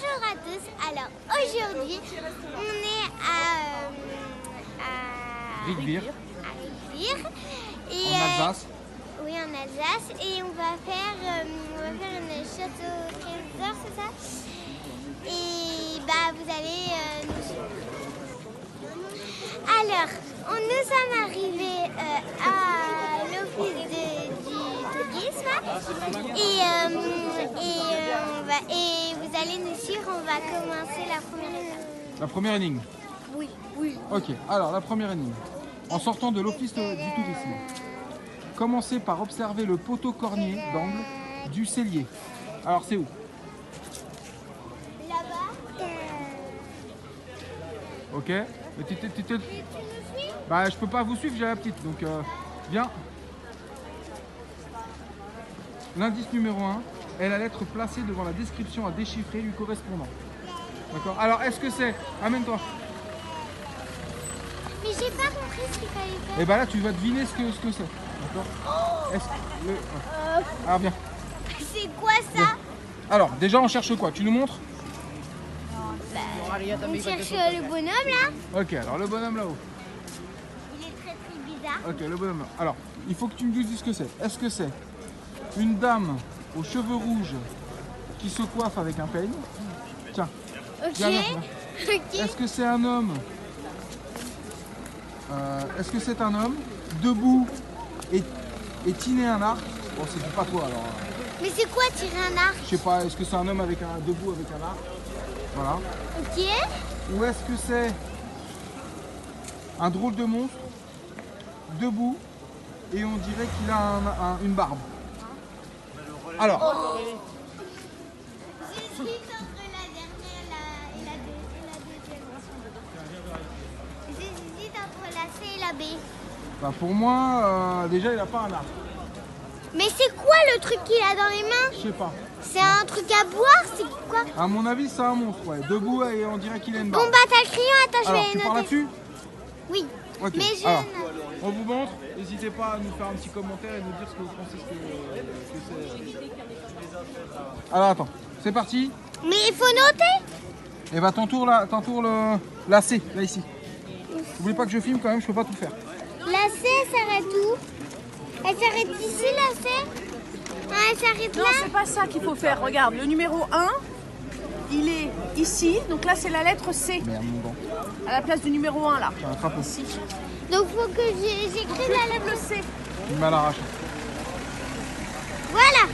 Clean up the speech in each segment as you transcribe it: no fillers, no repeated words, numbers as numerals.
Bonjour à tous. Alors aujourd'hui, on est à Rigvir, Rigvir. Et, en Alsace. Oui, en Alsace. Et on va faire une château trésor, c'est ça? Et vous allez nous suivre. Alors, nous sommes arrivés à l'office du tourisme et vous allez nous suivre, on va commencer la première étape. La première énigme. Oui. Ok, alors la première énigme. En sortant de l'office du tourisme, commencez par observer le poteau cornier d'angle du cellier. Alors c'est où? Là-bas. Ok. Mais Tu nous suis? je peux pas vous suivre, j'ai la petite, donc viens. L'indice numéro 1 est la lettre placée devant la description à déchiffrer lui correspondant. D'accord. Alors est-ce que c'est... Amène-toi. Mais j'ai pas compris ce qu'il fallait faire. Et là tu vas deviner ce que c'est. D'accord. Est-ce que le... Alors viens. C'est quoi ça? Alors déjà on cherche quoi? Tu nous montres? On cherche le bonhomme là. Ok, alors le bonhomme là-haut. Il est très bizarre. Ok, le bonhomme là. Alors, il faut que tu me dises ce que c'est. Est-ce que c'est une dame aux cheveux rouges qui se coiffe avec un peigne? Tiens. Ok. Viens là. Ok. Est-ce que c'est un homme debout et tiner un arc? Bon, c'est du patois alors. Mais c'est quoi tirer un arc? Je sais pas, est-ce que c'est un homme debout avec un arc? Voilà. Ok. Ou est-ce que c'est un drôle de monstre debout et on dirait qu'il a une barbe? Alors, J'hésite entre la dernière et la deuxième. J'hésite entre la C et la B. pour moi, déjà il a pas un arc. Mais c'est quoi le truc qu'il a dans les mains? Je sais pas. C'est un truc à boire? C'est quoi? À mon avis, c'est un monstre, ouais. Debout et on dirait qu'il a une Bon barbe. t'as le crayon, attends, Alors, je tu vais parles noter. là-dessus? Oui. Ok. Mais je Alors, note. on vous montre. N'hésitez pas à nous faire un petit commentaire et nous dire ce que vous pensez que c'est. Alors attends, c'est parti. Mais il faut noter. Et t'entoure la C, là ici. N'oublie pas que je filme quand même, je peux pas tout faire. La C, elle s'arrête où? Elle s'arrête ici, la C? Ah, elle s'arrête Non, là? c'est pas ça qu'il faut faire. Regarde, le numéro 1, il est ici. Donc là, c'est la lettre C. Merde, mon gant. À la place du numéro 1, là. J'ai un crapaud. Donc faut que j'écrive la lettre C. Il m'a l'arraché. Voilà.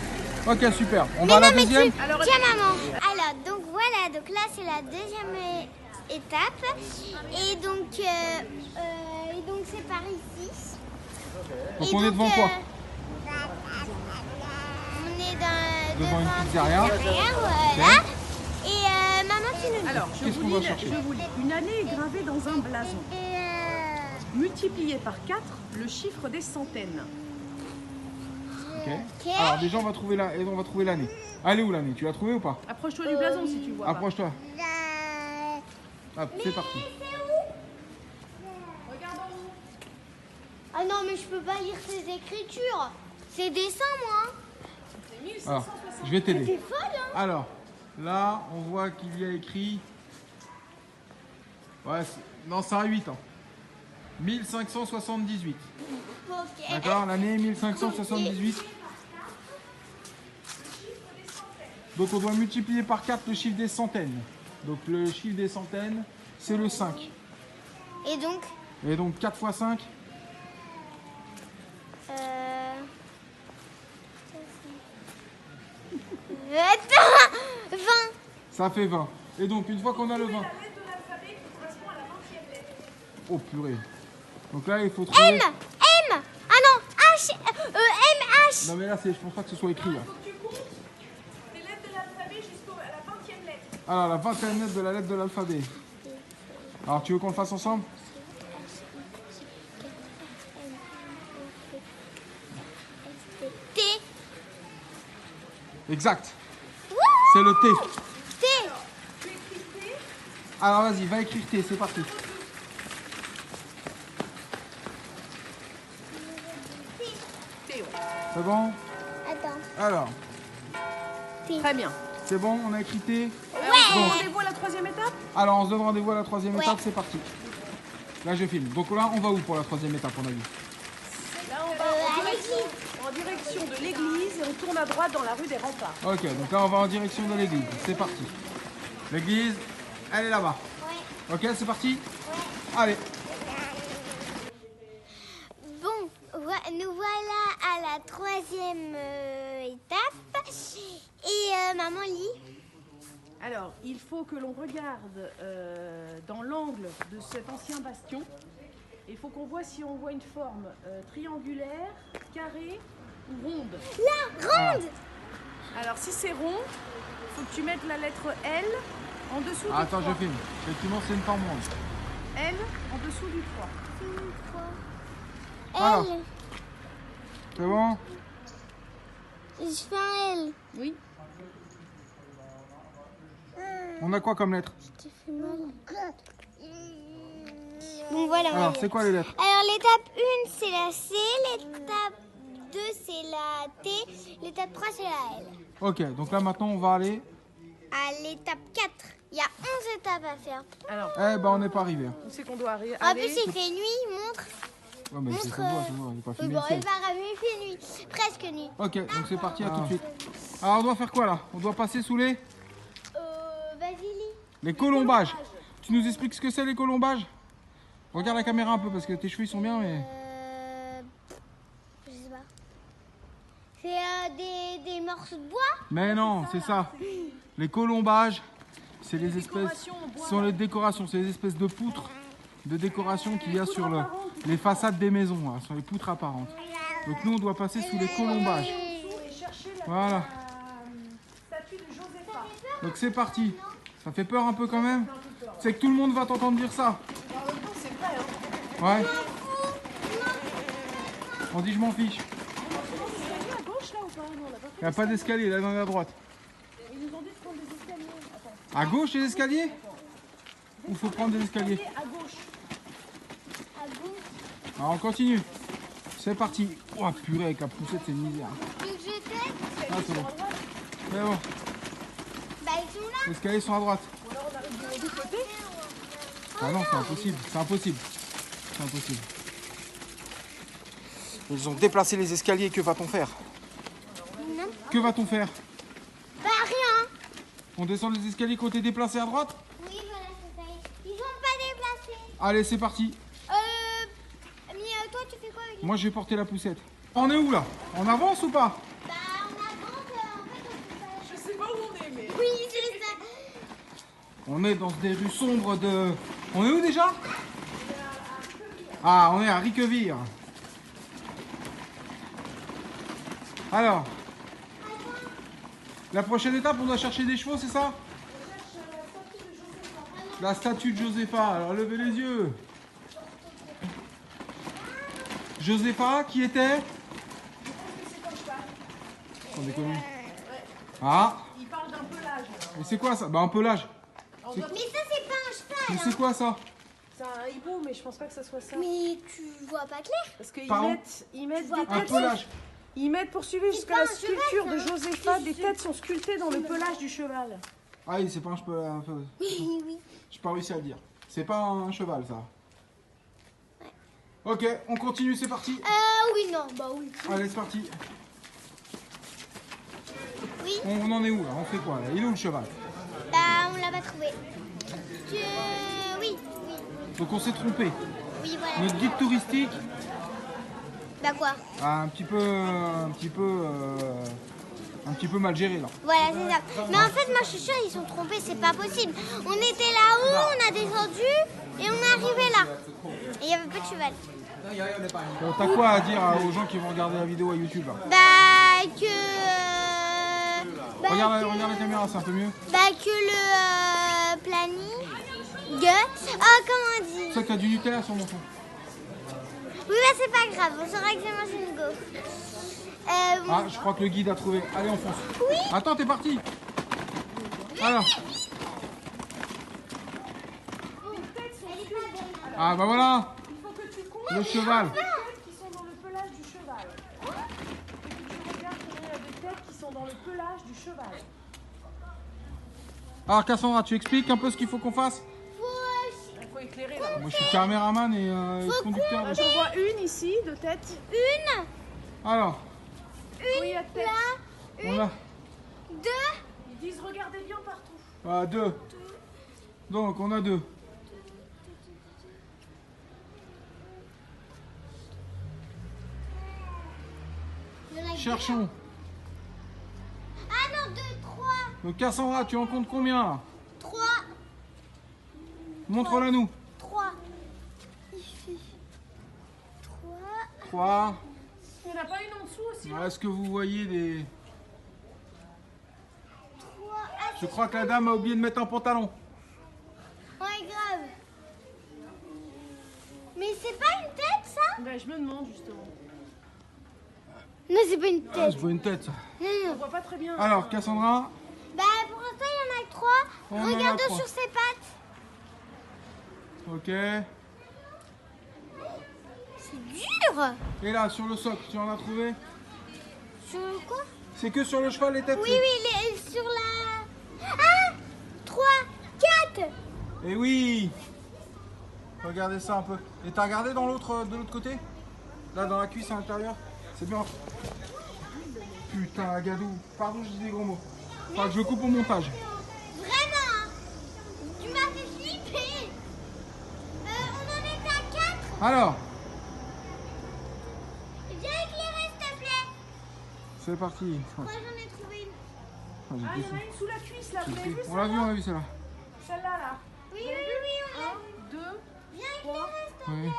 Ok, super. On va à la deuxième. Alors, Tiens maman. Alors donc voilà, donc là c'est la deuxième étape. Et donc c'est par ici. Donc Et on est devant quoi? On est Devant une pizzeria. Voilà. Et maman tu nous dis. Alors, Qu'est-ce qu'on va chercher? je vous lis. Une année est gravée dans un blason. Multiplié par 4, le chiffre des centaines. Ok. Alors déjà on va trouver l'année. Elle est où l'année? Tu l'as trouvée ou pas? Approche-toi du blason si tu vois. pas. Approche-toi. Hop, c'est parti. Regarde en haut. Ah non mais je peux pas lire ces écritures. C'est dessin moi. C'est 1560. Alors, je vais t'aider. C'est folle hein. Alors, là, on voit qu'il y a écrit... Ouais, non, c'est un 8 ans. 1578. Ok. D'accord, l'année 1578. Donc on doit multiplier par 4 le chiffre des centaines. Donc le chiffre des centaines, c'est le 5. Et donc Et donc 4 fois 5, Attends 20. ça fait 20. Et donc une fois qu'on a le 20... La lettre de l'alphabet qui correspond à la 20e lettre. Oh purée. Donc là, il faut trouver... M. Ah non. H. M. H. Non mais là, je pense pas que ce soit écrit là. Il faut que tu comptes les lettres de l'alphabet jusqu'à la 20e lettre. Alors, la 20e lettre de la lettre de l'alphabet. Alors, tu veux qu'on le fasse ensemble? T. Exact. Wouh. C'est le T. T. Tu écris T. Alors, vas-y, va écrire T, c'est parti. T, ouais. C'est bon? Attends. Alors, Très bien. c'est bon, on a écrit T. Ouais. donne rendez-vous à la troisième étape? Alors, on se donne rendez-vous à la troisième Ouais. étape, c'est parti. Là, je filme. Donc là, on va où pour la troisième étape, on a vu? Là, on va en direction de l'église et on tourne à droite dans la rue des Remparts. Ok, donc là, on va en direction de l'église. C'est parti. L'église, elle est là-bas. Ouais. Ok, c'est parti? Allez. Bon, nous voilà à la troisième étape. Et maman lit. Alors, il faut que l'on regarde dans l'angle de cet ancien bastion. Il faut qu'on voit si on voit une forme triangulaire, carrée ou ronde. La ronde. Alors, si c'est rond, il faut que tu mettes la lettre L en dessous du Attends, 3. je filme. Effectivement, c'est une forme ronde. L en dessous du 3. Voilà. Elle. C'est bon? Je fais un L. Oui. On a quoi comme lettre? Je te fais mal. Bon, voilà. Alors, c'est quoi les lettres? Alors, l'étape 1, c'est la C. L'étape 2, c'est la T. L'étape 3, c'est la L. Ok, donc là, maintenant, on va aller... À l'étape 4, il y a 11 étapes à faire. Alors, Eh ben, on n'est pas arrivé. où c'est qu'on doit aller? En plus, il fait nuit, montre. Ouais, mais c'est Montre. ça se voit, on n'est pas Oui, filmé bon, le il ciel. va ramener, il fait nuit. Presque nuit. Ok, donc c'est parti, à tout de suite. Alors, on doit faire quoi là? On doit passer sous les Vas-y, lis. les colombages. Tu nous expliques ce que c'est les colombages? Regarde la caméra un peu parce que tes cheveux ils sont bien, mais. Je sais pas. C'est des morceaux de bois. Mais non, c'est ça. Les colombages, c'est les espèces. décorations en bois. Ce sont les décorations, c'est les espèces de poutres de décoration qu'il y a sur les façades des maisons. Là. Ce sont les poutres apparentes. Donc nous, on doit passer sous les colombages. Et chercher la Voilà. statue de Josépha. Donc c'est parti. Ça fait peur un peu quand même. C'est que tout le monde va t'entendre dire ça. En même temps, c'est vrai, hein. Ouais. On dit je m'en fiche. C'est à gauche là ou pas? Non, on l'a pas fait. Il n'y a pas d'escalier, là dans la droite. Ils nous ont dit de prendre des escaliers. Attends. À gauche les escaliers? Ou faut prendre des escaliers? Et à gauche. À gauche. Alors on continue. C'est parti. Oh purée, avec la poussette c'est une misère. Tu veux que je t'aide? Ah c'est bon. C'est bon. Bah, ils sont là. Les escaliers sont à droite. Ou alors on arrive de l'autre côté. Ah non, c'est impossible. C'est impossible. C'est impossible. Ils ont déplacé les escaliers, que va-t-on faire? Non. Que va-t-on faire? Bah, rien. On descend les escaliers côté déplacé à droite? Oui, voilà, c'est ça. Ils ont pas déplacé. Allez, c'est parti. Mais toi, tu fais quoi avec Moi, je vais porter la poussette. On est où là? On avance ou pas? Bah, on avance. En fait, on peut pas. Je sais pas où on est, mais. Oui, c'est ça. On est dans des rues sombres de... On est où déjà? Ah, on est à Riquevire. Alors, la prochaine étape, on doit chercher des chevaux, c'est ça? La statue de Josépha. Alors, levez les yeux. Josépha, qui était? Sans déconner. Ah, Il parle d'un pelage. mais c'est quoi ça? Bah, un pelage. Mais ça, c'est pas un cheval. Mais c'est quoi ça? C'est un hibou, mais je pense pas que ça soit ça. Mais tu vois pas clair. Parce qu'ils Pardon mettent des Un têtes. pelage. Ils mettent pour suivre jusqu'à pas la un cheval, sculpture ça, de hein. Josépha. Des têtes sont sculptées dans le pelage du cheval. Ah oui, c'est pas un cheval. Oui, oui. J'ai pas réussi à le dire. C'est pas un cheval, ça. Ok, on continue, c'est parti. Oui, non, bah oui. Allez, c'est parti. Oui, On en est où là? On fait quoi là? Il est où le cheval? bah on l'a pas trouvé. Oui, oui, Donc on s'est trompé. oui, voilà. Notre guide touristique Bah quoi? a un petit peu mal géré là. Voilà, c'est ça. Mais en fait, moi je suis sûre, ils sont trompés, c'est pas possible. On était là-haut, on a descendu et on est arrivé là. Et il y avait pas de cheval. Bon, t'as quoi à dire aux gens qui vont regarder la vidéo à YouTube là? Bah que. Regarde la caméra, c'est un peu mieux. Bah que le planning. Comment on dit? Ça, t'as du Nutella sur mon fond. Oui, bah c'est pas grave, on saura que j'ai mangé une gaufre. Ah, je crois que le guide a trouvé. Allez, on fonce. Oui. Attends, t'es parti. Alors. Ah bah voilà. Il faut que tu comptes Le cheval. les têtes qui sont dans le pelage du cheval. Et que tu regardes combien il y a de têtes qui sont dans le pelage du cheval. Alors Cassandra, tu expliques un peu ce qu'il faut qu'on fasse? Il faut éclairer là. Moi je suis caméraman et conducteur. Ah, j'en vois une ici, de tête. Une, Alors, Oui, à tête. là, on a deux, Ils disent regardez bien partout. deux. Donc on a deux. il y en a que Cherchons. deux. Ah non, deux, trois. Donc Cassandra, tu en comptes combien là? Trois. Montre-la nous. Trois. Ici. Trois. 3. Il n'y en a pas une en dessous aussi? Est-ce que vous voyez des... Trois. Ah, Je crois que la dame a oublié de mettre un pantalon. ouais, grave. Mais c'est pas une tête, ça? Ben, je me demande justement. Non, c'est pas une Ah, tête. je vois une tête. Non, On non. voit pas très bien. Alors Cassandra, Bah, pour l'instant, il y en a que trois. On en a Regarde trois. sur ses pattes. ok. C'est dur. Et là, sur le socle, tu en as trouvé? Sur quoi? C'est que sur le cheval les têtes? Oui, oui, sur la... Ah, trois, quatre. Et oui. Regardez ça un peu. Et t'as regardé dans l'autre, de l'autre côté? Là, dans la cuisse à l'intérieur? C'est bien. Putain, Agadou. Pardon, je dis des gros mots. Enfin, que je coupe au montage. Vraiment, hein. Tu m'as fait flipper. On en est à quatre. Alors, Viens éclairer, s'il te plaît. c'est parti. Moi, j'en ai trouvé une. Ah, j'ai Ah, il y en déçu. a une sous la cuisse là. Vous l'avez vu On l'a vu, on l'a vu celle-là. Celle-là là. Oui, oui, oui, on l'a. 1, 2, Viens 3. éclairer, s'il te plaît. Oui.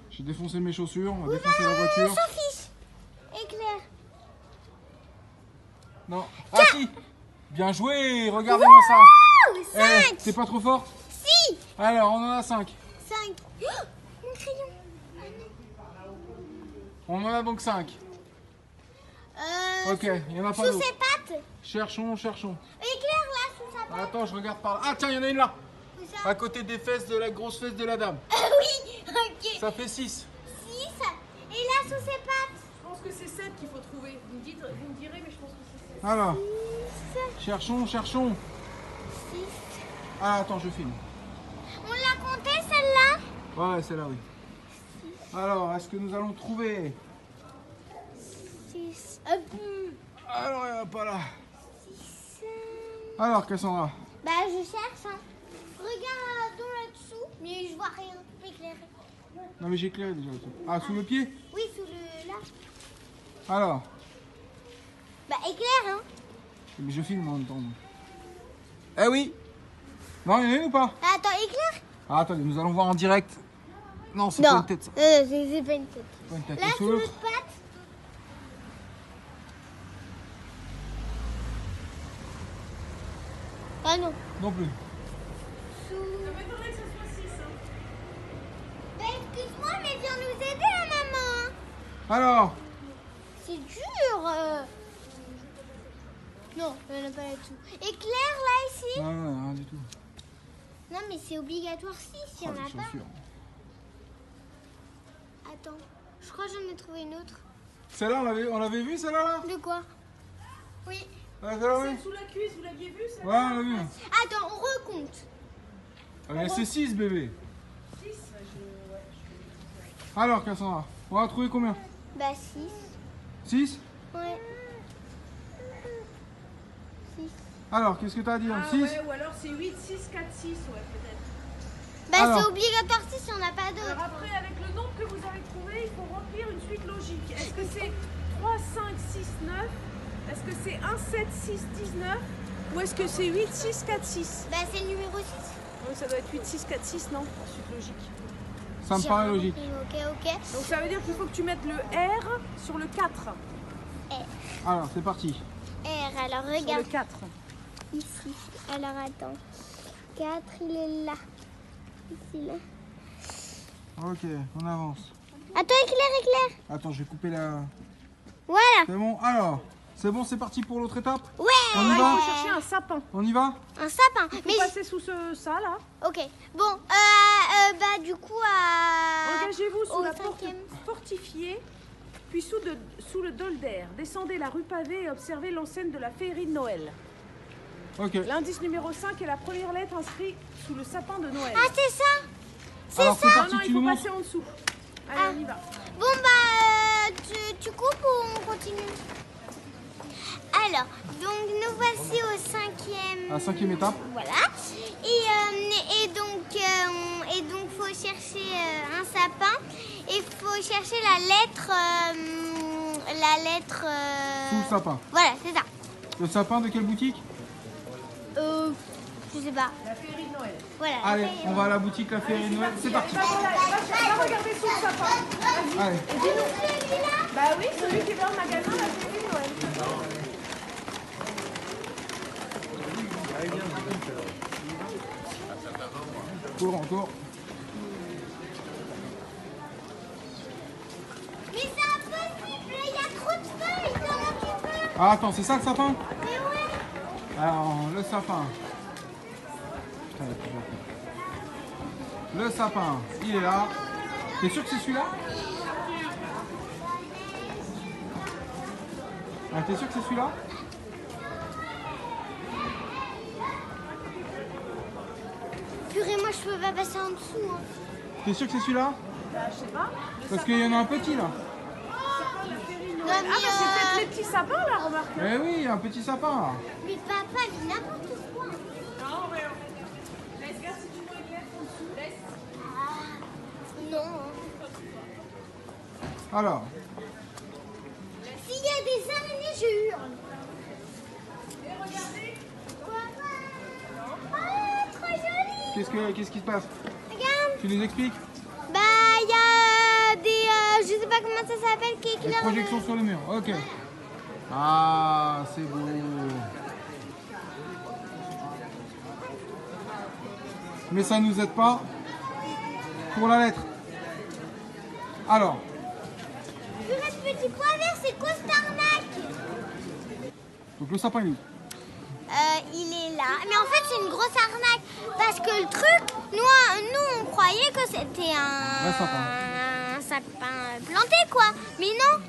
J'ai défoncé mes chaussures, on va défoncer la voiture. On s'en fiche. Éclaire. Non. Ah si. Bien joué, regardez-moi ça. Oh, Eh, cinq. c'est pas trop fort? Si. Alors, on en a 5. Cinq. Oh, mon crayon. On en a donc 5. Ok, il n'y en a pas Sous d'autres. ses pattes. Cherchons, cherchons. Éclaire là, sous sa patte. Attends, je regarde par là. Ah tiens, il y en a une là. Où ça? À côté des fesses de la grosse fesse de la dame. Oui, ok. Ça fait 6. 6. Et là, sous ses pattes. Je pense que c'est 7 qu'il faut trouver. Vous me direz, mais je pense que c'est 7. Alors, 6. cherchons, cherchons. 6. Ah, attends, je filme. On l'a compté celle-là? Ouais, c'est là, oui. Alors, est-ce que nous allons trouver? 6. Alors, il n'y en a pas là. 6. Alors, Cassandra. Bah, je cherche. Hein. Regarde là-dessous. Mais je vois rien. Éclairer. Non, mais j'ai éclairé déjà. Ah, sous le pied? Oui, sous le là. Alors. Bah, éclaire, hein. Mais je filme en même temps. moi. Eh oui. Non, il y en a une ou pas? Attends, éclaire. Ah, attendez, nous allons voir en direct. Non, c'est pas une tête, ça. C'est pas une tête. Pas une tête. Là, Et sous sous l'autre? l'autre patte. Ah non. Non plus. Sous... Ça m'étonnerait que ce soit 6. Hein. Bah, excuse-moi, mais viens nous aider, hein, maman. Alors. C'est dur. Non, il n'y en a pas là-dessous. Éclaire, là, ici. Non, non, rien du tout. Non, mais c'est obligatoire si, s'il n'y Oh, en a les pas. chaussures. Attends, je crois que j'en ai trouvé une autre. Celle-là, on l'avait vu, celle-là, là? De quoi? Oui. Ouais, celle-là, oui. Celle sous la cuisse, vous l'aviez vue celle-là? Ouais, on l'a vu. Attends, on recompte. Allez, c'est 6, bébé. 6. Alors, Cassandra, on va trouver combien? Bah, 6. 6? Ouais. 6. Alors, qu'est-ce que t'as à dire? Ah 6? ouais, ou alors c'est 8, 6, 4, 6, ouais, peut-être. Bah, Alors. c'est obligatoire si, il n'y en a pas Alors d'autres. après, avec le nombre que vous avez trouvé, il faut remplir une suite logique. Est-ce que c'est 3, 5, 6, 9? Est-ce que c'est 1, 7, 6, 19? Ou est-ce que c'est 8, 6, 4, 6? Bah, c'est le numéro 6. Donc ça doit être 8, 6, 4, 6, non? En suite logique. Ça me paraît logique. Ok, ok. Donc ça veut dire qu'il faut que tu mettes le R sur le 4. Alors, c'est parti. R, alors Sur le regarde 4. ici. Alors attends. 4, il est là. Ici, là. Ok, on avance. Attends, éclaire. Attends, je vais couper la... Voilà. C'est bon? Alors, c'est bon, c'est parti pour l'autre étape? Ouais. On y Là, il va? faut chercher un sapin. On y va? Un sapin. Il faut Mais passer sous ça là. ok. Bon, bah du coup à. Engagez-vous sous au la porte cinquième. fortifiée, puis sous le dolder. Descendez la rue pavée et observez l'enseigne de la féerie de Noël. Ok. L'indice numéro 5 est la première lettre inscrite sous le sapin de Noël. Ah, c'est ça? C'est Alors ça? c'est Non, parti, non, tu il nous faut montres. passer en dessous. Allez, Ah. on y va. Bon, bah, tu coupes ou on continue? Alors, donc nous voici au cinquième. À la 5e étape. Voilà. Et donc faut chercher un sapin. Et faut chercher la lettre. Sous le sapin. Voilà, c'est ça. Le sapin de quelle boutique? Je sais pas. La féerie de Noël. Voilà. Allez, on va à la boutique La Féerie de Noël. C'est parti. Va regarder sous le sapin. Vas-y. Allez. Et dis-nous. Bah oui, celui qui est dans le magasin, la féerie de Noël. Cours encore. Mais c'est impossible, il y a trop de feuilles. Comment tu peux? Ah, attends, c'est ça le sapin? Mais ouais. Alors, le sapin. Putain, il y a plus de- Le sapin, il est là. T'es sûr que c'est celui-là? Ah, t'es sûr que c'est celui-là? Purée, moi je peux pas passer en dessous. Hein. T'es sûr que c'est celui-là? Bah, je sais pas. Parce qu'il y en a un petit là. Non, Ah, bah c'est peut-être les petits sapins là, remarque. Eh oui, il y a un petit sapin là. mais papa dit n'importe quoi. Non, mais laisse voir si tu vois une lettre en dessous. Laisse. Ah, non. Alors, S'il y a des araignées, je hurle. Et regardez. Ah, trop joli. qu'est-ce qui se passe? Regarde. Tu nous expliques? Bah, il y a des. Je sais pas comment ça s'appelle, qui Les éclairent. projections sur le mur, ok. Ah, c'est beau. Mais ça nous aide pas pour la lettre. Alors, Purée, petit pois vert, c'est quoi cette arnaque? donc le sapin il est où? Il est là. Mais en fait, c'est une grosse arnaque. Parce que le truc, nous on croyait que c'était Vrai sapin. un sapin planté, quoi. Mais non.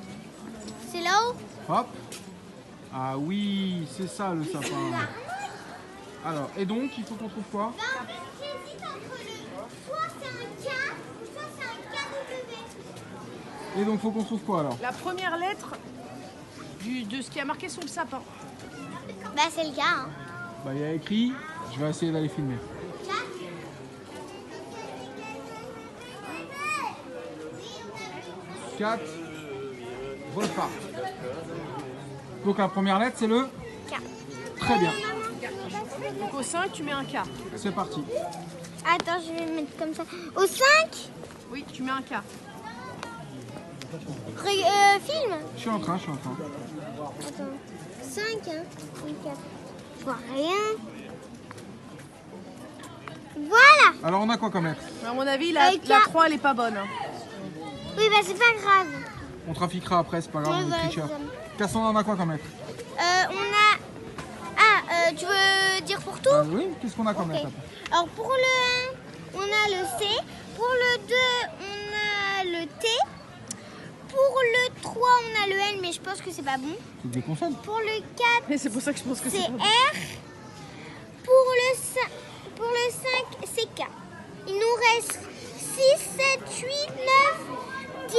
C'est là-haut. Hop. Ah oui, c'est ça le sapin. Alors, et donc, il faut qu'on trouve quoi? Ben, en fait, j'hésite entre le. Soit c'est un K, soit c'est un KW. Et donc, faut qu'on trouve quoi alors? La première lettre de ce qui a marqué sur le sapin. Bah, c'est le K. Hein. Bah, il y a écrit, je vais essayer d'aller filmer. K. 4 Volpart. Donc, la première lettre, c'est le. K. Très bien, Donc au 5, tu mets un K. c'est parti. Attends, je vais mettre comme ça. Au 5, Oui, tu mets un K. film. Je suis en train. Attends. 5, hein. Oui, 4. Je vois rien. Voilà. Alors, on a quoi comme lettre? À mon avis, la K. 3, elle est pas bonne. Oui, bah, c'est pas grave. On trafiquera après, c'est pas grave, Ouais, on est voilà, tricheurs. c'est ça. Cassandra, on a quoi comme lettre? On a. Ah, tu veux dire pour tout? Oui, qu'est-ce qu'on a comme Ok. lettre? Alors pour le 1, on a le C. Pour le 2, on a le T. Pour le 3, on a le N, mais je pense que c'est pas bon. C'est des consonnes. Pour le 4, Et c'est pour ça que je pense que c'est c'est pas bon. R. Pour le 5, c'est K. Il nous reste 6, 7, 8, 9,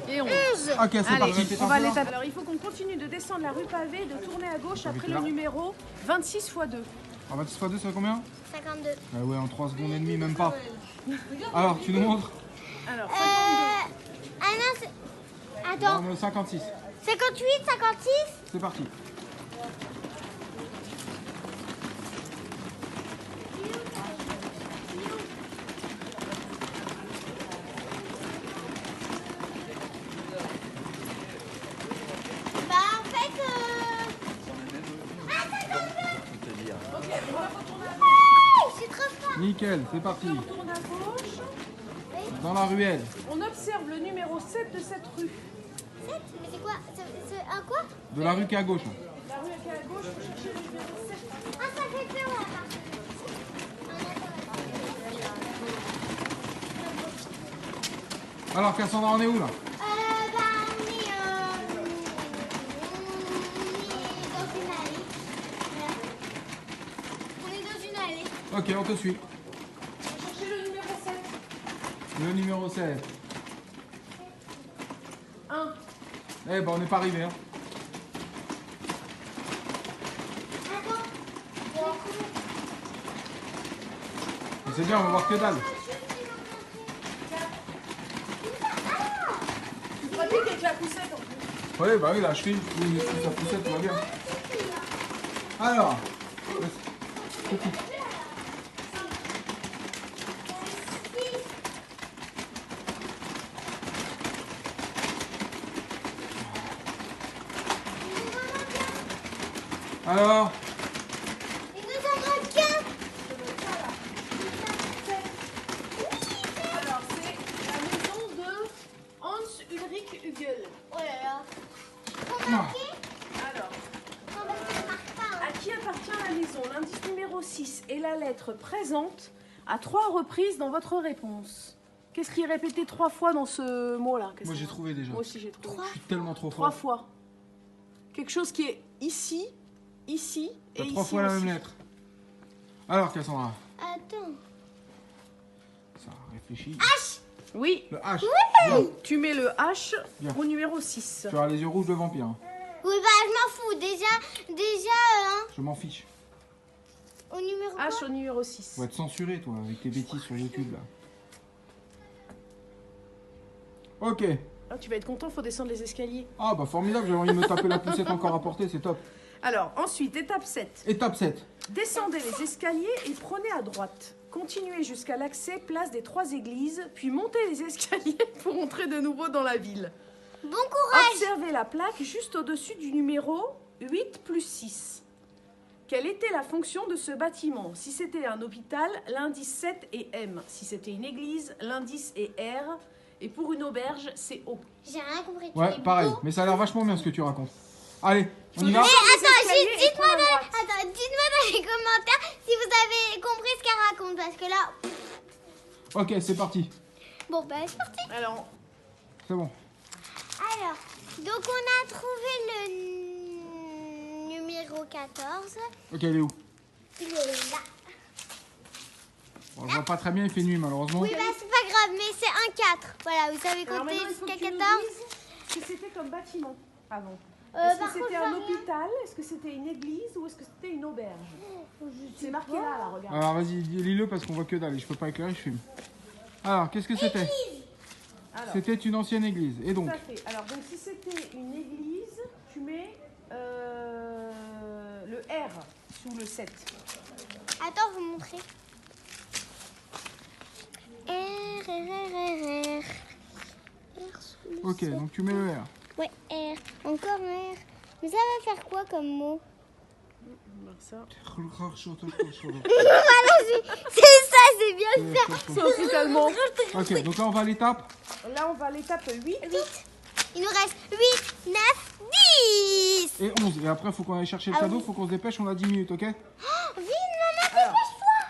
10, Et 11. 11. Ok, c'est Allez, parti. on va les taper. Alors il faut qu'on continue de descendre la rue pavée, de tourner à gauche après le là. numéro 26 x 2. Alors, 26 x 2, ça fait combien? 52. Ah ouais, en 3 secondes et demie, même pas. Alors, tu nous montres? Alors, Ah non, c'est. Attends. On est au 56. 58, 56. C'est parti. Bah en fait. Ah, 52. Ouais, c'est trop fort. Nickel, c'est parti. on tourne à gauche. Dans la ruelle. On observe le numéro 7 de cette rue. 7. Mais c'est quoi? C'est un quoi? De la rue qui est à gauche. La rue qui est à gauche, faut chercher le numéro 7. Ah, ça fait peur là. Alors, Cassandra, on est où là? Bah on est dans une allée. Ok, on te suit. Cherchez le numéro 7. Le numéro 7. 1. Eh ben, on n'est pas arrivé. Hein. Mais c'est bien, on va voir que dalle. Tu pratiques avec la poussette en plus. Oui, bah oui, la cheville, oui, sa poussette, tout va bien. Alors, petit. Alors, Il nous en manque qu'un. Alors, c'est la maison de Hans Ulrich Hugel. Oh là là. Alors, Non, parce que ça marche pas, hein. à qui appartient la maison? L'indice numéro 6 et la lettre présente à 3 reprises dans votre réponse. Qu'est-ce qui est répété 3 fois dans ce mot-là? moi j'ai trouvé déjà. Moi aussi j'ai trouvé. Je suis tellement trop 3 fort. fois. Quelque chose qui est ici, ici et T'as ici 3 fois la aussi. même lettre. Alors, Cassandra, Attends. ça réfléchit. Oui, Le H. tu mets le H Bien. au numéro 6. Tu as les yeux rouges de vampire. Hein. Oui, bah je m'en fous. Déjà, hein, Je m'en fiche. au numéro quoi? H au numéro 6. On va être censuré, toi, avec tes bêtises sur YouTube, là. Ok. Ah, tu vas être content, faut descendre les escaliers. Ah, bah formidable, j'ai envie de me taper la poussette encore à portée, c'est top. Alors, ensuite, étape 7. Étape 7. Descendez les escaliers et prenez à droite. Continuez jusqu'à l'accès place des 3 églises, puis montez les escaliers pour entrer de nouveau dans la ville. Bon courage. Observez la plaque juste au-dessus du numéro 8 plus 6. Quelle était la fonction de ce bâtiment? Si c'était un hôpital, l'indice 7 est M. Si c'était une église, l'indice est R. Et pour une auberge, c'est O. J'ai rien compris. Tu Ouais, es pareil, beau. mais ça a l'air vachement bien ce que tu racontes. Allez, on y Eh, va. Dites-moi dans les commentaires si vous avez compris ce qu'elle raconte. Parce que là. Ok, c'est parti. Bon, bah c'est parti. Alors, C'est bon. Alors, donc on a trouvé le numéro 14. Ok, elle est où? Il est là. Bon, je vois pas très bien, il fait nuit malheureusement. Oui, bah c'est pas grave, mais c'est un 4. Voilà, vous savez alors compter maintenant, il faut que jusqu'à tu nous 14. dises ce que c'était comme bâtiment avant. Par Est-ce que contre, c'était je vois un rien. hôpital? Est-ce que c'était une église? Ou est-ce que c'était une auberge? C'est marqué là, regarde. Alors vas-y, lis-le parce qu'on voit que dalle. Je peux pas éclairer, je fume. Alors, qu'est-ce que c'était? Alors, C'était une ancienne église. Et donc? tout à fait. Alors, donc, si c'était une église, tu mets le R sous le 7. Attends, vous montrez. R, R, R, R, R. R sous le Ok, sept. donc tu mets le R. Ouais, R. Encore un R. Mais ça va faire quoi comme mot? Ça. C'est ça, c'est bien ça. C'est un truc allemand. Ok, donc là on va à l'étape. Là, on va à l'étape 8. 8. Il nous reste 8, 9, 10. Et 11. Et après, il faut qu'on aille chercher le cadeau, il faut qu'on se dépêche, on a 10 minutes, ok? Vite, maman, Alors,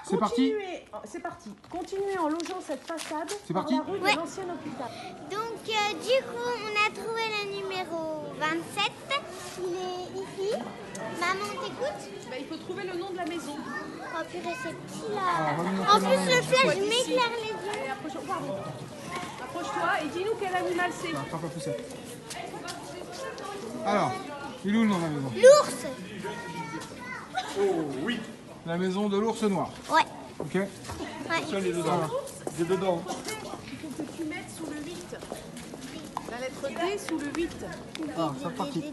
C'est parti? C'est parti. Continuez en longeant cette façade C'est par parti la rue Ouais. de l'ancien hôpital. Donc, du coup, on a trouvé le numéro 27. Il est ici. Maman, t'écoutes? Bah, il faut trouver le nom de la maison. Oh purée, c'est petit Ah, là. va nous montrer En la plus, maison. le flash D'ici. m'éclaire les yeux. Allez, approche-toi. Pardon. Approche-toi et dis-nous quel animal c'est. Attrape la poussette. Alors, il est où le nom de la maison? L'ours. La maison de l'ours noir. Ouais. Ok? Ouais. Il est dedans. Il est dedans. Il faut que tu mettes sous le 8. La lettre D sous le 8. Ah, c'est parti.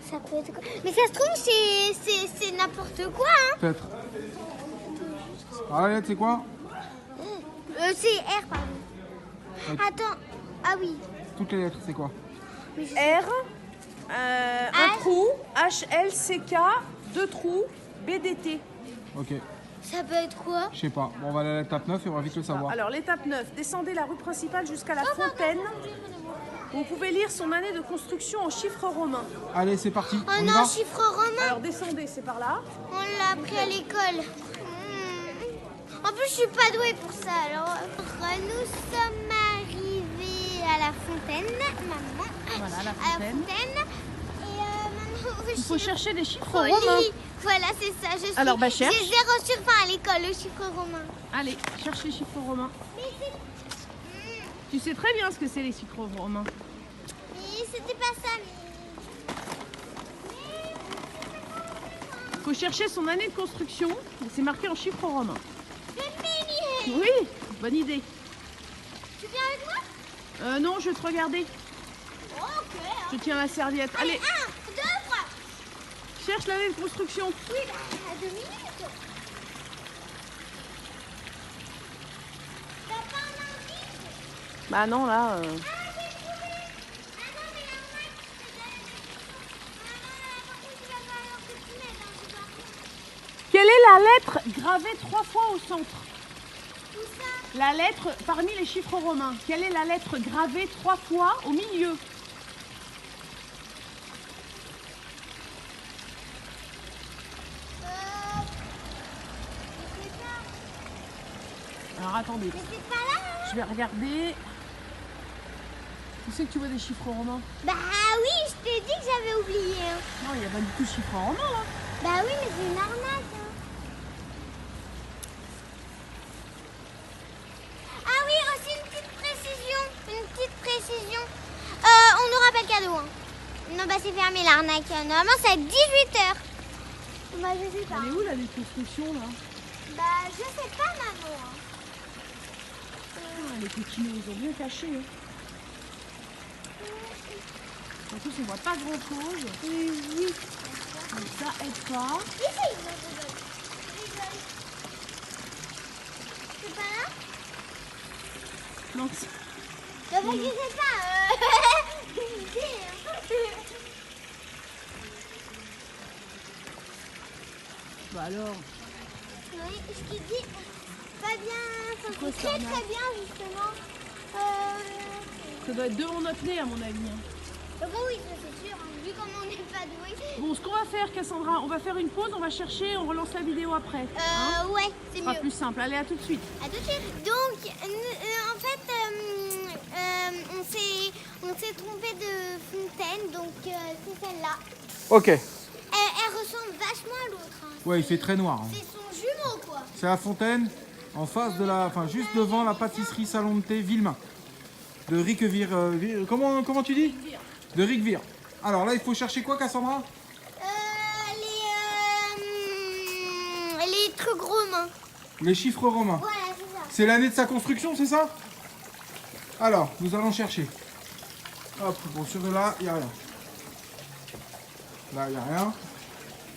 Ça peut être quoi? Mais ça se trouve, c'est n'importe quoi, hein. Peut-être. Ah, là, c'est quoi? C'est R, pardon. Ouais. Attends. Ah oui. Toutes les lettres, c'est quoi? R, un H. trou, HLCK, 2 trous, BDT. Ok, Ça peut être quoi? je sais pas. Bon, on va aller à l'étape 9 et on va vite le savoir. Alors, l'étape 9, descendez la rue principale jusqu'à la fontaine. Vous pouvez lire son année de construction en chiffres romains. Allez, c'est parti. Oh On y non, va? chiffre romain. Alors, descendez, c'est par là. On l'a appris à l'école. En plus, je suis pas douée pour ça. Alors, nous sommes arrivés à la fontaine, maman. Voilà, la À la fontaine. fontaine. Et maintenant, Il faut chercher des chiffres folie. romains. Voilà, c'est ça. Alors, bah, cherche. J'ai 0 sur 20 à l'école, le chiffre romain. Allez, cherche les chiffres romains. Tu sais très bien ce que c'est les chiffres romains. Mais c'était pas ça. Il faut chercher son année de construction. C'est marqué en chiffres romains. Oui, bonne idée. Tu viens avec moi? Non, je vais te regarder. Ok. Je tiens la serviette. Allez, 1, 2, 3. cherche l'année de construction. Oui, bah, à 2 minutes. T'as pas un indice? Bah non, là... Ah, j'ai trouvé. Ah non, mais l'arnaque, c'est de l'année de construction. Ah non, par contre, tu vas falloir que tu m'aides, hein, j'ai pas compris. Quelle est la lettre gravée 3 fois au centre? Où ça? La lettre parmi les chiffres romains. Quelle est la lettre gravée 3 fois au milieu? Je sais pas. Alors attendez, Mais c'est pas là. je vais regarder. Tu sais que tu vois des chiffres romains? Bah oui, je t'ai dit que j'avais oublié. Hein. Non, il n'y a pas du tout de chiffres romains là. Bah oui, mais c'est une arnaque. Hein. Ah oui, aussi une petite précision. Une petite précision. On n'aura pas le cadeau. Hein. Non, bah c'est fermé l'arnaque. Normalement, c'est à 18h. Bah je sais pas. Elle est où la déconstruction là? Bah je sais pas, maman. Hein. Ah, les petits ils ont bien caché. Hein. En plus, on voit pas grand chose. Oui. Donc ça aide pas. Ici, je rigole. C'est pas là? Donc, c'est- Bah je sais pas. bah alors, Oui, je t'ai dit pas bien, ça quoi, fait ça, très Arnaud très bien justement. ça doit être devant notre nez à mon avis. Hein. Bah oui, ça c'est sûr, hein, vu comme on n'est pas doué. Bon, ce qu'on va faire, Cassandra, on va faire une pause, on va chercher, on relance la vidéo après. Hein, Ouais, c'est ce sera mieux. plus simple. Allez, à tout de suite. À tout de suite. Donc, en fait, on s'est trompé de fontaine, donc c'est celle-là. Ok. Elle ressemble vachement à l'autre. Hein. Ouais, il fait très noir. Hein. C'est son jumeau, quoi. C'est la fontaine en face de la, enfin juste devant la pâtisserie salon de thé Villemain. De Riquevire. Comment tu dis? De Riquevire. Alors là, il faut chercher quoi, Cassandra? Les trucs romains. Les chiffres romains. Voilà, c'est ça. C'est l'année de sa construction, c'est ça? Alors, nous allons chercher. Hop, bon, sur là, il n'y a rien. Là, il n'y a rien.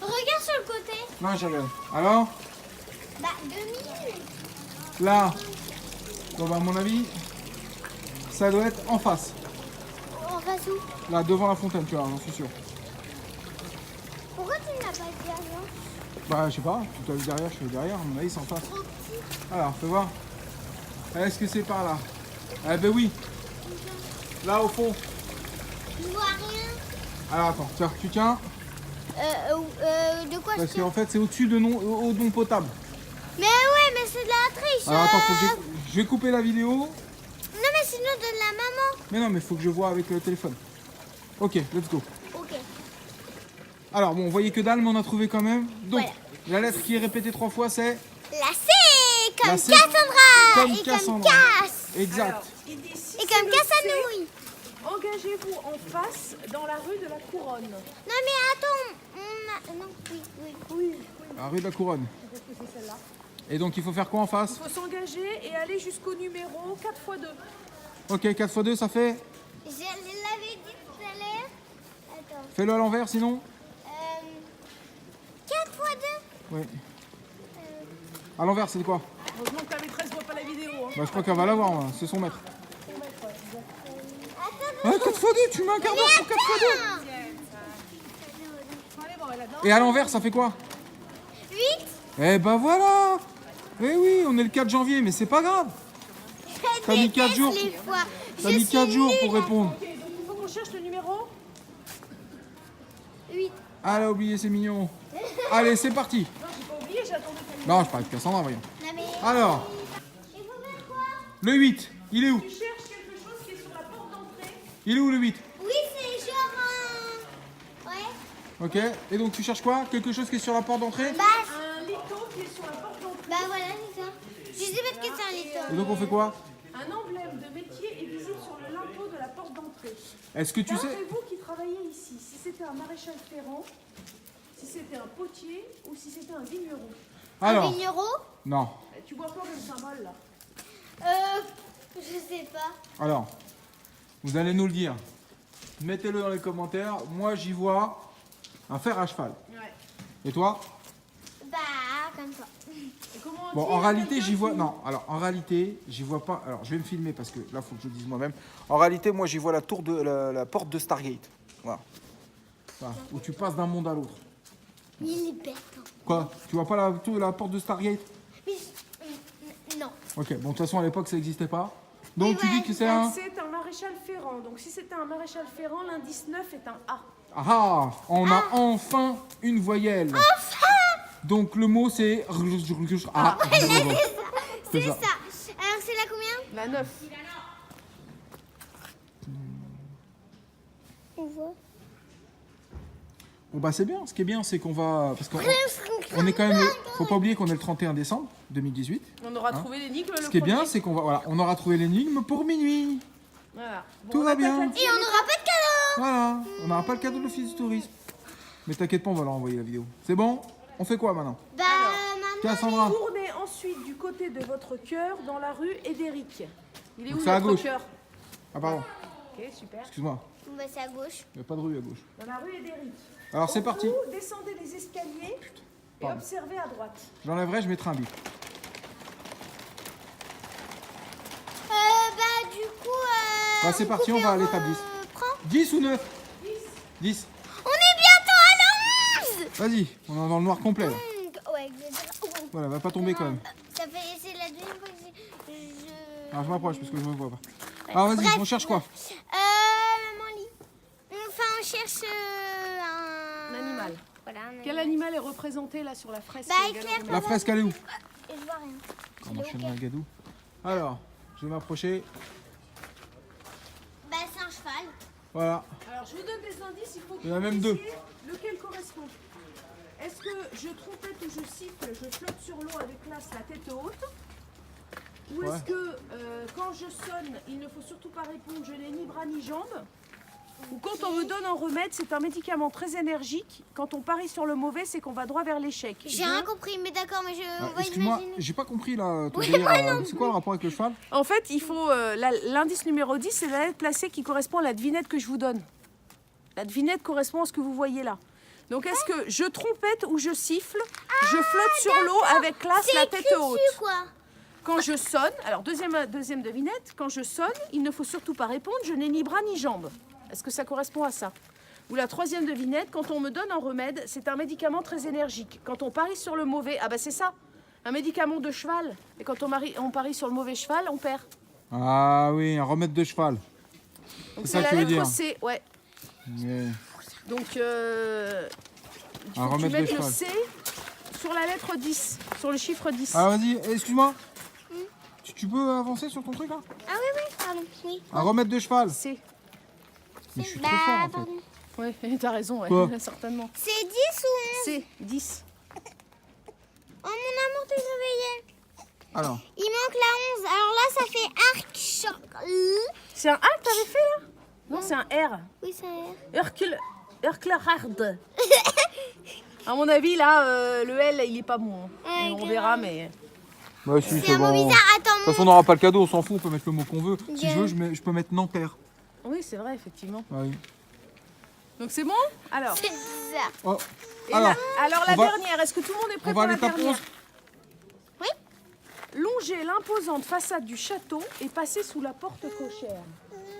Regarde sur le côté. Non, j'ai rien. Alors, Bah, 2 minutes. là, bon, bah, à mon avis, ça doit être en face. En face où? Là, devant la fontaine, tu vois, j'en suis sûr. Pourquoi tu n'as pas dit rien? Bah, je sais pas, tu as vu derrière, je fais derrière, à mon avis, c'est en face. Trop petit. Alors, fais voir. Est-ce que c'est par là? Eh ben oui. Là, au fond. Je vois rien. Alors, attends, tiens, tu tiens. De quoi Parce je qu'en fait, c'est au-dessus de eau non potable. Mais ouais, mais c'est de la triche. Alors, attends, faut que je vais couper la vidéo. Non, mais sinon, donne la maman. Mais non, mais faut que je vois avec le téléphone. Ok, let's go. Ok. Alors, bon, on voyait que dalle, mais on a trouvé quand même. Donc, Voilà. la lettre qui est répétée 3 fois, c'est La C, comme La C, Cassandra. comme et Cassandra. comme Cass. exact. Alors, il dit si Et c'est comme le Cassanouille. C, engagez-vous en face dans la rue de la Couronne. Non, mais attends. On a... Non, oui. La rue de la Couronne. Peut-être que c'est celle-là. Et donc, il faut faire quoi en face? Il faut s'engager et aller jusqu'au numéro 4x2. Ok, 4 x 2, ça fait. Je l'avais dit tout à l'heure. Attends. Fais-le à l'envers, sinon. 4 x 2. Oui. À l'envers, c'est quoi? Heureusement que ta maîtresse voit pas la vidéo. Hein. Bah, je crois qu'elle va l'avoir, moi. C'est son maître. Attends. Ouais, 4 x 2, tu mets un quart d'heure pour 4 x 2. Allez, bon, elle a Et à l'envers, ça fait quoi? 8. Eh ben voilà. Eh oui, on est le 4 janvier, mais c'est pas grave. T'as mis 4 jours. T'as mis 4 jours pour répondre. Ok, donc il faut qu'on cherche le numéro. 8. Ah, elle a oublié, c'est mignon. Allez, c'est parti. Non, j'ai pas oublié, j'attendais ta vidéo. Non, je parlais de Cassandra, voyons. Non, mais... Alors, Il faut faire quoi? le 8, il est où? Tu cherches quelque chose qui est sur la porte d'entrée. Il est où le 8? Oui, c'est genre un... Ouais. Ok. Et donc tu cherches quoi? Quelque chose qui est sur la porte d'entrée? Bah, Un litho qui est sur la porte d'entrée. bah voilà, c'est ça. Je sais pas ce que c'est un litho. Et donc on fait quoi? Un emblème de métier est visible sur le linteau de la porte d'entrée. Est-ce que tu sais? Vous qui travaillez ici, si c'était un maréchal ferrant, si c'était un potier ou si c'était un vigneron. Alors, Un vigneron? non. Tu vois quoi comme symbole là? Je sais pas. Alors, vous allez nous le dire. Mettez-le dans les commentaires. Moi, j'y vois un fer à cheval. Ouais. Et toi? Bah, comme ça. Et comment on Bon, dit en à réalité, quelqu'un j'y vois. qui- Non, alors en réalité, j'y vois pas. Alors, je vais me filmer parce que là, il faut que je le dise moi-même. En réalité, moi, j'y vois la tour de la porte de Stargate. Voilà. Voilà, où tu passes d'un monde à l'autre. Il est bête. Hein. Quoi? Tu vois pas la porte de Stargate? Mais non. Ok, bon, de toute façon, à l'époque, ça n'existait pas. Donc, tu ouais, dis que c'est un. C'est un maréchal ferrant. Donc si c'était un maréchal ferrant, l'indice 9 est un A. Ah ah, on a enfin une voyelle. Enfin. Donc, le mot, c'est. Ah, C'est ça. Alors, c'est là combien? La 9. On voit. Bon, bah, c'est bien. Ce qui est bien, c'est qu'on va. Parce qu'on est quand même. Faut pas oublier qu'on est le 31 décembre 2018. On aura trouvé l'énigme le Ce qui est bien, premier. c'est qu'on va. Voilà, on aura trouvé l'énigme pour minuit. Voilà. Bon, Tout on va attaque bien. la Et deuxième on n'aura pas de cadeau. Voilà, on n'aura pas le cadeau de l'office du tourisme. Mais t'inquiète pas, on va leur envoyer la vidéo. C'est bon? On fait quoi maintenant? Bah, maman. Cassandra. Tournez ensuite du côté de votre cœur dans la rue Édéric. Il est Donc où c'est à notre gauche. cœur? Ah, pardon, Ok, super. excuse-moi. Bah, c'est à gauche. Il n'y a pas de rue à gauche. Dans la rue Édéric. Alors c'est Au parti. bout, descendez les escaliers et Pardon. observez à droite. J'enlèverai, je mettrai un bip. Bah, du coup. Bah, c'est parti, on va à l'étape 10. Prends. 10 ou 9? 10. On est bientôt à la 11. Vas-y, on est dans le noir complet là. Ouais, je vais dire. Voilà, va pas tomber quand même. Ça fait. C'est la deuxième fois que je. Alors je m'approche parce que je me vois pas. Alors vas-y, Bref, on cherche quoi? Maman lit. Enfin, on cherche Un animal. Voilà, un Quel animal est représenté là sur la fresque? Bah, Gallo éclaire, Romano La fresque, elle est où? Je vois rien. On enchaîne un gadou. Alors, je vais m'approcher. Bah, c'est un cheval. Voilà. Alors je vous donne des indices, il faut que Il y en a vous même deux. disiez lequel correspond. Est-ce que je trompette ou je siffle, je flotte sur l'eau avec classe la tête haute? Ou est-ce Ouais. que quand je sonne, il ne faut surtout pas répondre, je n'ai ni bras ni jambes? Ou quand on me donne un remède, c'est un médicament très énergique. Quand on parie sur le mauvais, c'est qu'on va droit vers l'échec. J'ai rien compris, mais d'accord, mais Ah, on va excuse-moi, imaginer. j'ai pas compris là ton délire. C'est quoi le rapport avec le cheval? En fait, il faut l'indice numéro 10, c'est la lettre placée qui correspond à la devinette que je vous donne. La devinette correspond à ce que vous voyez là. Donc est-ce que je trompette ou je siffle, je flotte sur l'eau avec classe la tête haute. Dessus, quoi. Quand je sonne, alors deuxième devinette, quand je sonne, il ne faut surtout pas répondre, je n'ai ni bras ni jambes. Est-ce que ça correspond à ça? Ou la troisième devinette, quand on me donne un remède, c'est un médicament très énergique. Quand on parie sur le mauvais, ah bah c'est ça, un médicament de cheval. Et quand on parie sur le mauvais cheval, on perd. Ah oui, un remède de cheval. Donc C'est ça c'est que tu la veux lettre dire. C, ouais. Ouais. Donc il Un faut que tu remède de mettes le cheval. C sur la lettre 10, sur le chiffre 10. Ah vas-y, excuse-moi. Tu peux avancer sur ton truc là? Ah oui, oui, pardon. Oui. Un remède de cheval. C. Mais je suis Bah, trop fort en fait. pardon. Ouais, t'as raison, ouais, Quoi certainement. C'est 10 ou 11? C, 10. Oh, mon amour, t'es réveillé. Alors, Il manque la 11. Alors là, ça fait arc choc. C'est un A que t'avais fait là? Non, c'est un R. Oui, ça a l'air. Herclerhard. À mon avis, là, le L, il est pas bon. Hein. Ouais, Et on grave. verra, mais. bah si, C'est un mot bizarre. Attends, De toute façon, on n'aura pas le cadeau, on s'en fout, on peut mettre le mot qu'on veut. Si Bien. je veux, je peux mettre Nanterre. Oui, c'est vrai, effectivement. Ah oui. Donc c'est bon? Alors, c'est bizarre. Oh, et alors, alors la on va- dernière, est-ce que tout le monde est prêt on pour va à la l'étape dernière? 11. Oui. Longer l'imposante façade du château et passer sous la porte cochère.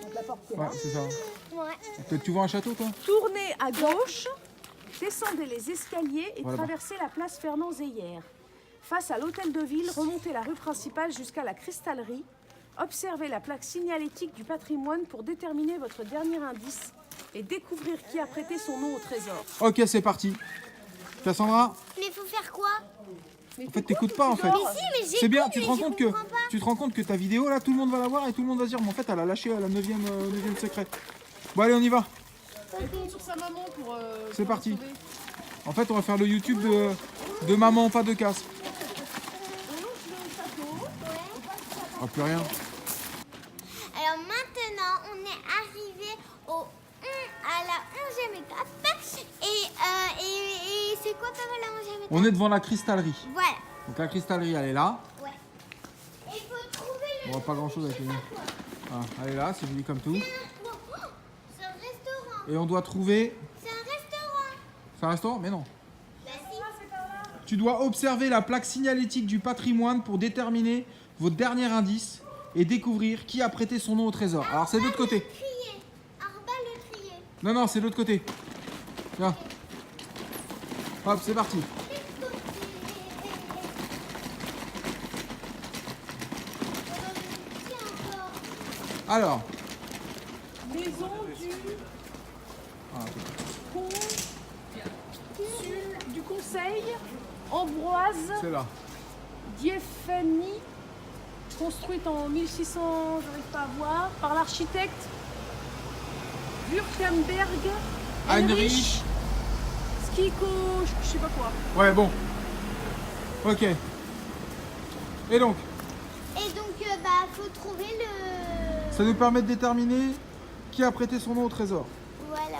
Donc la porte qui est là. Ouais, c'est ça. Ouais. Peut-être tu vois un château, toi? Tournez à gauche, descendez les escaliers et Voilà. traversez la place Fernand Zeyer. Face à l'hôtel de ville, remontez la rue principale jusqu'à la cristallerie. Observez la plaque signalétique du patrimoine pour déterminer votre dernier indice et découvrir qui a prêté son nom au trésor. Ok, c'est parti. Cassandra, Mais faut faire quoi? en fait, t'écoutes pas en fait. Mais si, mais j'écoute, C'est bien, tu mais te rends je compte que comprends pas. tu te rends compte que ta vidéo là, tout le monde va la voir et tout le monde va se dire, mais en fait, elle a lâché la 9e secret. Bon, allez, on y va. Elle compte sur sa maman pour. C'est pour parti. la sauver. En fait, on va faire le YouTube de maman, pas de casse. On lance le château. Ah, plus rien. Alors maintenant, on est arrivé à la 11e étape. Et c'est quoi, papa, la 11e étape? On est devant la cristallerie. Voilà. Donc la cristallerie, elle est là. Ouais. Et il faut trouver On voit pas grand chose avec les mains. Ah, elle est là, c'est joli comme tout. c'est un restaurant. Et on doit trouver. C'est un restaurant. C'est un restaurant? Mais non. Bah si. Tu dois observer la plaque signalétique du patrimoine pour déterminer votre dernier indice et découvrir qui a prêté son nom au trésor. Alors c'est de l'autre côté. Trier. Arba le trier. Non, non, c'est de l'autre côté. Viens. Hop, c'est parti. Alors. Maison du. Ah, ok. Du conseil Ambroise C'est là. Diefani, construite en 1600, j'arrive pas à voir, par l'architecte Württemberg Heinrich. Skiko, je sais pas quoi. Ouais, bon. Ok. Et donc, Et donc, faut trouver le... ça nous permet de déterminer qui a prêté son nom au trésor. Voilà.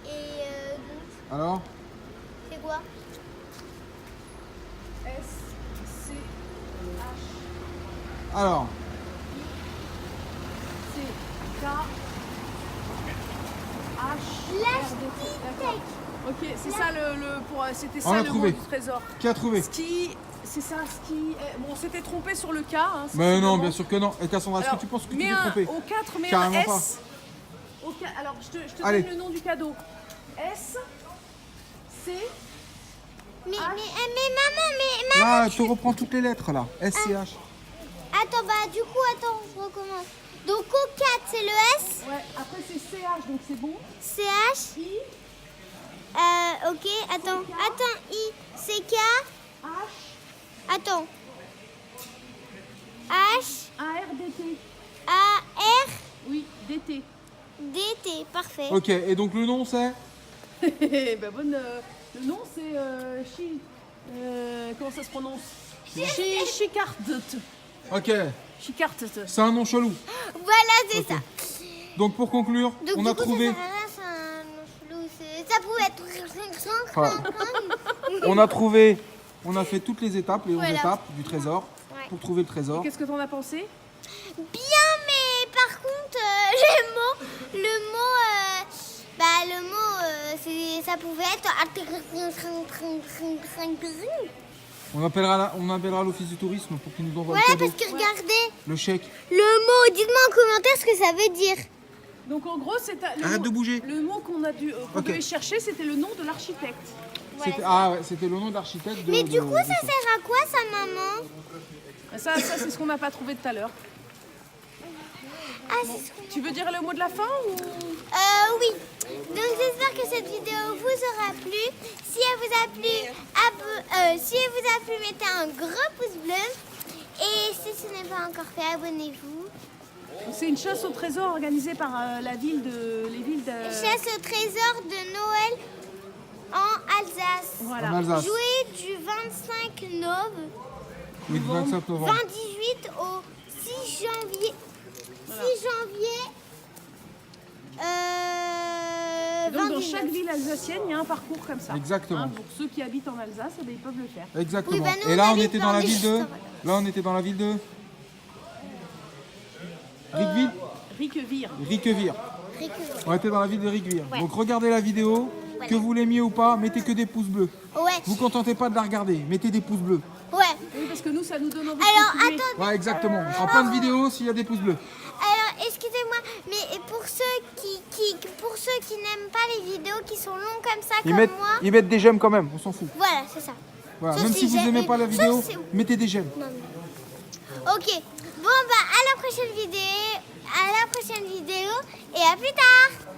Et donc, Alors, c'est quoi? S-C-H-C-K alors, H L'architecte. Ok, c'est ça c'était On ça l'a le trouvé. mot du trésor. qui a trouvé? Ski, c'est ça, ski. Bon, on s'était trompé sur le cas. Hein, Mais non, sensiblement. bien sûr que non. Et Cassandra, est-ce que tu penses que tu mets t'es un trompé? au 4, mais Carrément un pas. S. Alors, je te Allez. donne le nom du cadeau. S, C, Mais Ah. maman, Là, tu reprends toutes les lettres là. SCH. Attends, du coup, je recommence. Donc, au 4, c'est le S. ouais, après c'est CH, donc c'est bon. CH. I, Ok, attends, I, CK. H, Attends. H, A, R, D, T. A, R, Oui, D, T. D, T. Parfait. Ok, et donc le nom c'est? Ben bonne. Le nom c'est comment ça se prononce? Chicart. Ok, Chicart. c'est un nom chelou. Voilà, c'est Ok. ça. Donc pour conclure, Donc, on du a coup, trouvé. ça sert à rien, c'est un nom chelou, ça pouvait être... Voilà. On a trouvé, on a fait toutes les étapes, les 11 Voilà. étapes du trésor Ouais. pour trouver le trésor. Qu'est-ce que t'en as pensé? Bien, mais par contre, le mot, ça pouvait être... On appellera l'office du tourisme pour qu'ils nous envoient Voilà, le cadeau, parce que regardez, le chèque. le mot, dites-moi en commentaire ce que ça veut dire. Donc en gros, c'est Arrête de bouger. Le mot qu'on a dû qu'on Ok. devait chercher, c'était le nom de l'architecte. C'était, ah ouais, c'était le nom de l'architecte. Mais du coup, ça de ça. sert à quoi, ça, maman? Ça c'est ce qu'on n'a pas trouvé tout à l'heure. Ah, c'est ce qu'on... Tu veux dire le mot de la fin ou Oui. Donc j'espère que cette vidéo vous aura plu. Si elle vous a plu, mettez un gros pouce bleu. Et si ce n'est pas encore fait, abonnez-vous. c'est une chasse au trésor organisée par les villes de. Chasse au trésor de Noël en Alsace. Voilà. En Alsace. Joué du 25 novembre, Oui, du 27 novembre. 28 au 6 janvier. 6 janvier. Et donc dans 29. chaque ville alsacienne, il y a un parcours comme ça. Exactement. Pour ceux qui habitent en Alsace, eh ben, ils peuvent le faire. Exactement. Oui, bah nous, Et là, on on habite était dans dans la les ville de. Chutes. Là, on était dans la ville de. Riqueville. Riquevire. Riquevire. Récupéré. On était dans la ville de Riquevire. Ouais. Donc regardez la vidéo. Voilà. Que vous l'aimiez ou pas, mettez que des pouces bleus. Ouais. Vous contentez pas de la regarder, mettez des pouces bleus. Ouais. Oui, parce que nous, ça nous donne envie Alors, de continuer. attends. Ouais, exactement. On fera plein de vidéos s'il y a des pouces bleus. Alors, excusez-moi, mais pour ceux qui n'aiment pas les vidéos qui sont longues comme ça, comme moi, Ils mettent des j'aime quand même, on s'en fout. voilà, c'est ça. Voilà. Sauf Même si si vous j'aime- n'aimez pas la sauf vidéo, si- mettez des j'aime. Non, mais- Ok. Bon, à la prochaine vidéo. À la prochaine vidéo. Et à plus tard.